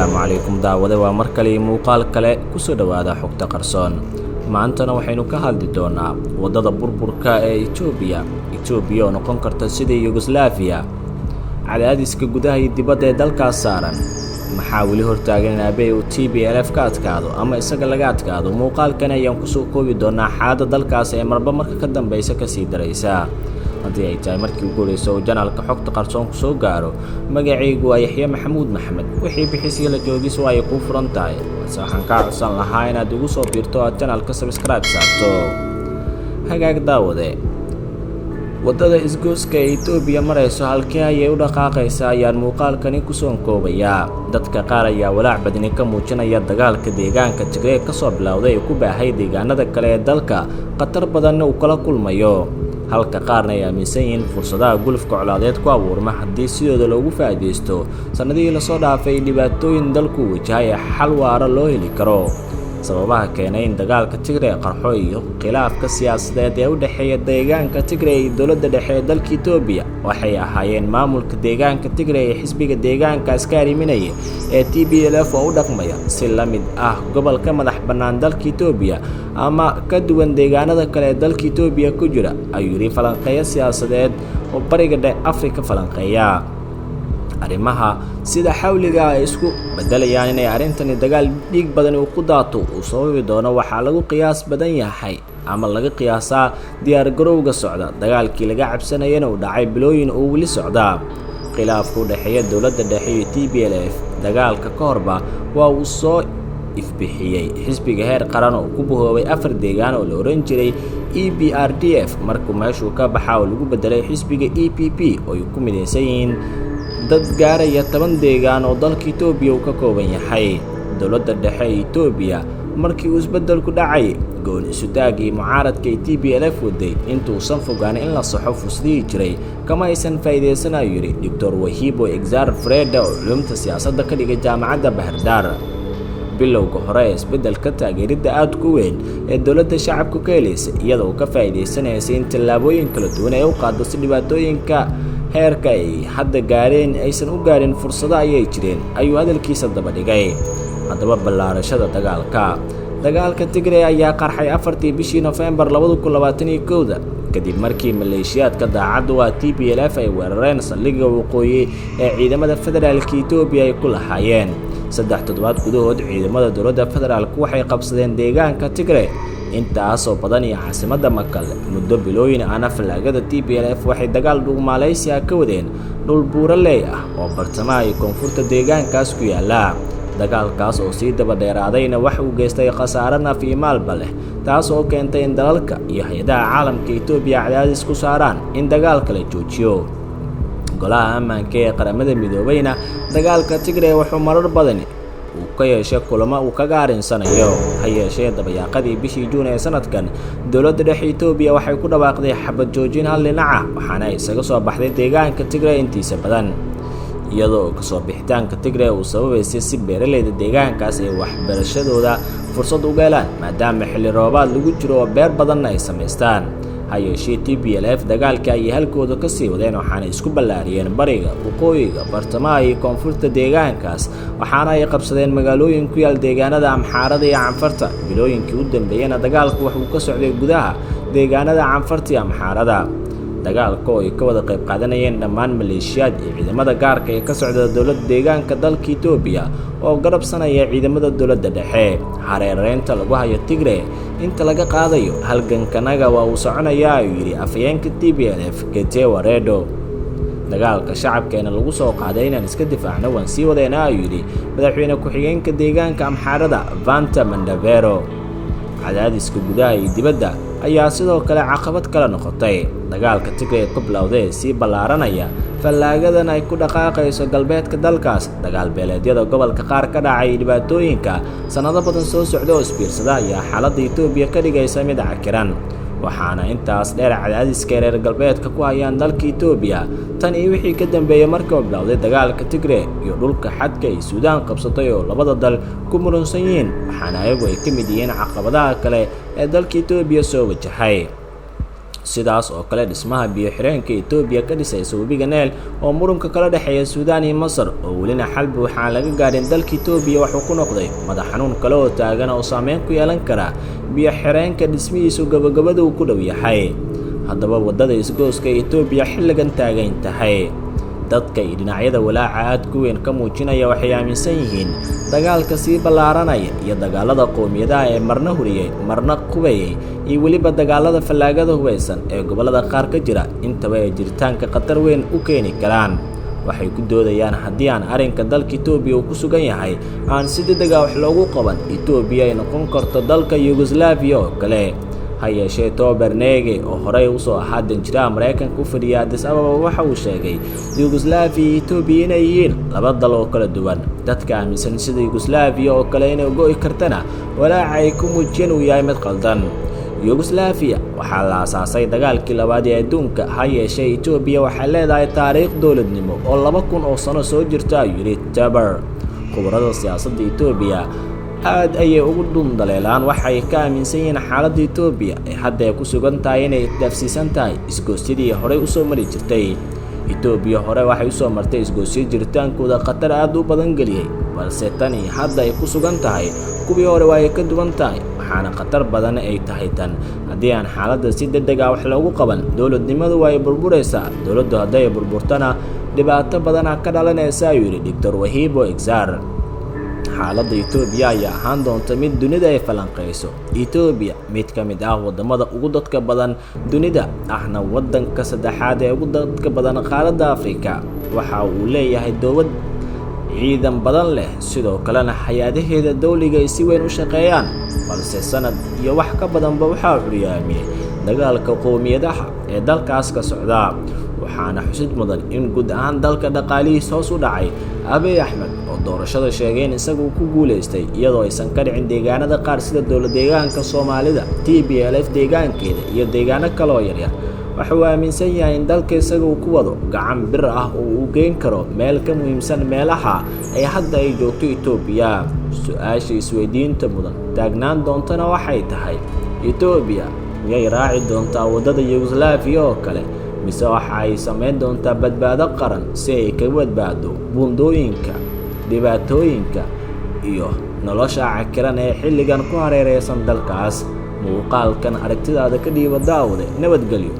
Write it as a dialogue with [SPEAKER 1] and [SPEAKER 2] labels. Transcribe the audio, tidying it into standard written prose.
[SPEAKER 1] Assalaamu calaykum daawada waa mar kale muuqaal kale ku soo dhawaada xogta qarsoon maantana waxaynu ka hadli doonaa wadada burburka ee Itoobiya oo noqon karta sidii Yugoslavia cadaadiska gudaha iyo dibadda ee dalkaas saaran maxaa wali hortaagan in Abiy uu TPLF ka adkaado ama isaga laga adkaado muuqaalkan ayaan ku soo koobi doonaa xaaladda dalkaas ee marba marka ka dambaysa ka sii daraysa haddii ay tahay markii ugu horreysay oo janaalka xogta qarsoon ku soo gaaro magacaygu waa Yaxya Maxamuud Maxamed wixii bixisay la joogis waa ay ku furan tahay waxaan ka codsan lahaa inaad ugu soo biirto janaalka subscribe saarto hagaag daawade wadada isgooska ee Itoobiya marayso halkii ay u dhaqaaqaysaa ayaan muuqaalkani ku soo koobayaa dadka qaar ayaa walaac badani ka muujinaya dagaalka deegaanka Tigray ka soo bilowday ee ku baahay deegaanada kale ee dalka qatar badan uu kala kulmayo halka qaarna ay aaminsan yihiin fursadaha gulufka colaadeed ku abuurma haddii sidooda loogu faa'iideysto sanadihii la soo dhaafay dhibaatooyin dalku wajahay xal waara loo heli karo sababaha keenay in dagaalka Tigray qarxo iyo khilaafka siyaasadeed ee u dhaxeeya deegaanka Tigray iyo dowladda dhexe ee dalka Itoobiya waxay ahaayeen maamulka deegaanka Tigray ee xisbiga deegaanka askari minaya ee TPLF oo u dhaqmaya si la mid ah gobolka madax bannaan dalka Itoobiya ama ka duwan deegaanada kale ee dalka Itoobiya ku jira ayuu yiri falanqeeyo siyaasadeed oo bariga dhexe Afrika falanqeeya arrimaha sida xawliga ay isku bedelayaan inay arintani dagaal dhiig badan uu ku daato uu sababi doono waxa lagu qiyaas badan yahay ama laga qiyaasaa diyaar garowga socda dagaalkii laga cabsanayay inuu dhacay bilooyin uu wali socda khilaafku u dhaxeeya dowladda dhexe iyo TPLF dagaalka ka horba waa uu soo ifbixiyay xisbiga heer qaran oo ku buhoobay 4 deegaan oo la oran jiray EPRDF markuu meeshuu ka baxaa oo lagu bedelay xisbiga EPP oo ay ku mideysan yihiin dad gaaraya 10 deegaan oo dalka Itoobiya uu ka kooban yahay dowladda dhexe ee Itoobiya markii uu isbedelku dhacay gool isu taagii mucaaradka TPLF waday intuu san fogaan in la saxo fusdii jiray kama aysan faa'iideysanayo yiri Dr. Wahibo Exar Freda oo culumta siyaasadda ka dhigay jaamacadda Bahardar bilowga hore ee isbedelka taageerida aad ku weyn ee dowladda shacabku ka helaysa iyadoo ka faa'iideysanaysa in tallaabooyin kala duwan ay u qaado si dhibaatooyinka heerka ay hadda gaareen aysan u gaarin fursado ayay jireen ayuu hadalkiisa daba dhigay haddaba ballaarashada dagaalka Tigray ayaa qarxay 4tii bishii November 2021 kadib markii maleeshiyaadka daacadda waa TPLF ay weerareen saldhigga waqooyi ee ciidamada federaalka Itoobiya ay ku lahaayeen 3 toddobaad gudahood ciidamada dowladda federaalku waxay qabsadeen deegaanka Tigray intaas oo badan iyo caasimadda Mekelle muddo bilooyin aan aflaagada TPLF waxay dagaal dhug Malaysia ka wadeen dhul buuraley ah oo bartamaha iyo koonfurta deegaankaas ku yaala dagaalkaas oo sii daba dheeraadayna wax uu geystay khasaare naf iyo maalba leh taas oo keentay in dalalka iyo hay'adaha caalamka Itoobiya cadaadis ku saaraan in dagaalka la joojiyo golaha ammaanka ee qaramada midoobayna dagaalka Tigray wuxuu marar badan ka yeeshay kulamo uu kaga arinsanayo hayeeshee dabayaaqadii bishii Juun ee sanadkan dowladda dhexe Itoobiya waxay ku dhawaaqday xabad joojin hal dhinac waxaana isaga soo baxday deegaanka Tigray intiisa badan iyadoo ka soo bixitaanka Tigray uu sababaysay si beeraleyda deegaankaas ay waxbarashadooda fursad u helaan maadaama xilli roobaad lagu jiro oo beer badan ay sameystaan hayeeshee TPLF dagaalka ay halkooda ka sii wadeen waxaana isku ballaariyeen bariga waqooyiga bartamaha iyo koonfurta deegaankaas waxaana ay qabsadeen magaalooyin ku yaal deegaanada Amxaarada iyo Canfarta bilooyinkii u dambeeyayna dagaalku wuxuu ka socday gudaha deegaanada Canfarta iyo Amxaarada dagaalka oo ay ka wada qayb qaadanayeen dhammaan maleeshiyaad iyo ciidamada gaarka ee ka socda dowladda deegaanka dalka Itoobiya oo garabsanaya ciidamada dowladda dhexe hareereynta lagu hayo Tigray inta laga qaadayo halgankanaga waa uu soconayaa ayuu yiri afayeenka TPLF Getachew Redo dagaalka shacabkeena lagu soo qaaday inaan iska difaacno waan sii wadeynaa ayuu yiri madaxweyne ku-xigeenka deegaanka Amxaarada Vanta Mandavero cadaadiska gudaha iyo dibadda ayaa sidoo kale caqabad kala noqotay dagaalka Tigray ku bilowday si ballaaranaya fallaagadan ay ku dhaqaaqayso galbeedka dalkaas dagaal beeleedyada gobolka qaar ka dhacay dhibaatooyinka sanado badan soo socda oo isbiirsada ayaa xaaladda Itoobiya ka dhigaysa mid cakiran waxaana intaas dheer cadaadiska reer galbeedka ku hayaan dalka Itoobiya tan iyo wixii ka dambeeyay markii uu bilowday dagaalka Tigray iyo dhulka xadka ay Suudaan qabsatay oo labada dal ku muransan yihiin waxaana ayagu ay ka mid yihiin caqabadaha kale ee dalka Itoobiya soo wajahay sidaas oo kale dhismaha biyo-xireenka Itoobiya ka dhisaysa webiga Nile oo muranka kala dhexeeya Suudaan iyo Masar oo welina xal buuxa aan laga gaarin dalka Itoobiya wuxuu ku noqday madax xanuun kale oo taagan oo saameyn ku yeelan kara biyo-xireenka dhismihiisu gabagabada uu ku dhow yahay. haddaba wadada isgooska Itoobiya xilligan taagan tahay dadka iyo dhinacyada walaaca aad ku weyn ka muujinaya waxay aaminsan yihiin dagaalka sii ballaaranaya iyo dagaalada qoomiyadaha ee marna huriyay marna qubayay iyo weliba dagaalada fallaagada hubeysan ee gobolada qaar ka jira intaba ay jiritaanka khatar weyn u keeni karaan. waxay ku doodayaan haddii aan arrinka dalka Itoobiya uu ku sugan yahay aan si degdeg ah wax loogu qaban Itoobiya ay noqon karto dalka Yugoslavia oo kale. ha yeeshee Tober Nege oo horey u soo ahaa danjiraha Mareykanka u fadhiya Addis Ababa waxa uu sheegay Yugoslavia iyo Itoobiya inay yihiin laba dal oo kala duwan. dadka aaminsan sida Yugoslavia oo kale inay go'i kartana walaaca ay ku muujiyeen uu yahay mid qaldan. Yugoslavia waxaa la aasaasay dagaalkii labaad ee adduunka. ha yeeshee Itoobiya waxay leedahay taariikh dowladnimo oo 2000 oo sano soo jirta ayuu yidhi Tober. khubarada siyaasadda Itoobiya aad ayay ugu dhundaleelaan waxay ka aaminsan yihiin xaaladda Itoobiya ee hadda ay ku sugan tahay inay dhaafsiisan tahay isgoosyadii horey u soo mari jirtay. Itoobiya hore waxay u soo martay isgoosyo jiritaankooda khatar aad u badan geliyay, balse tan iyo hadda ay ku sugan tahay kuwii hore waa ay ka duwan tahay, waxaana khatar badan ay tahay tan haddii aan xaaladda si degdeg ah wax loogu qaban dowladnimadu waa ay burburaysaa. dowladdu hadday ay burburtana dhibaato badan ka dhalanaysa ayuu yidhi Dr. Wahibo Exar. xaaladda Itoobiya ayaa ahaan doonta mid dunida ay falanqeyso. Itoobiya mid ka mid ah wadamada ugu dadka badan dunida ahna wadanka saddexaad ee ugu dadka badan qaaradda Afrika. waxa uu leeyahay dowlad ciidan badan leh, sidoo kalena hay'adaheeda dawliga ay si weyn u shaqeeyaan, balse sanad iyo wax ka badanba waxa uu curyaamiyay dagaalka qoomiyadaha ee dalkaas ka socda. waxaana xusid mudan in guud ahaan dalka dhaqaalihiisa hoos u dhacay. Abiy Ahmed oo doorashada sheegay in isagu ku guuleystay iyadoo aysan ka dhicin deegaanada qaar sida dowlad deegaanka Soomaalida, TPLF deegaankeeda iyo deegaano kale oo yaryar. waxa uu aaminsan yahay in dalka isaga uu ku wado gacan bir ah oo uu geyn karo meel ka muhiimsan meelaha ay hadda ay joogto Itoobiya. su-aasha isweydiinta mudan taagnaan doontana waxay tahay Itoobiya miyay raaci doontaa wadada Yugoslavia oo kale, mise waxa ay sameyn doontaa badbaado qaran si ay ka badbaado buundooyinka, dhibaatooyinka iyo nolosha cakiran ee xilligan ku hareeraysan dalkaas. muuqaalkan aragtidaada ka dhiiba daawade. nabadgelyo.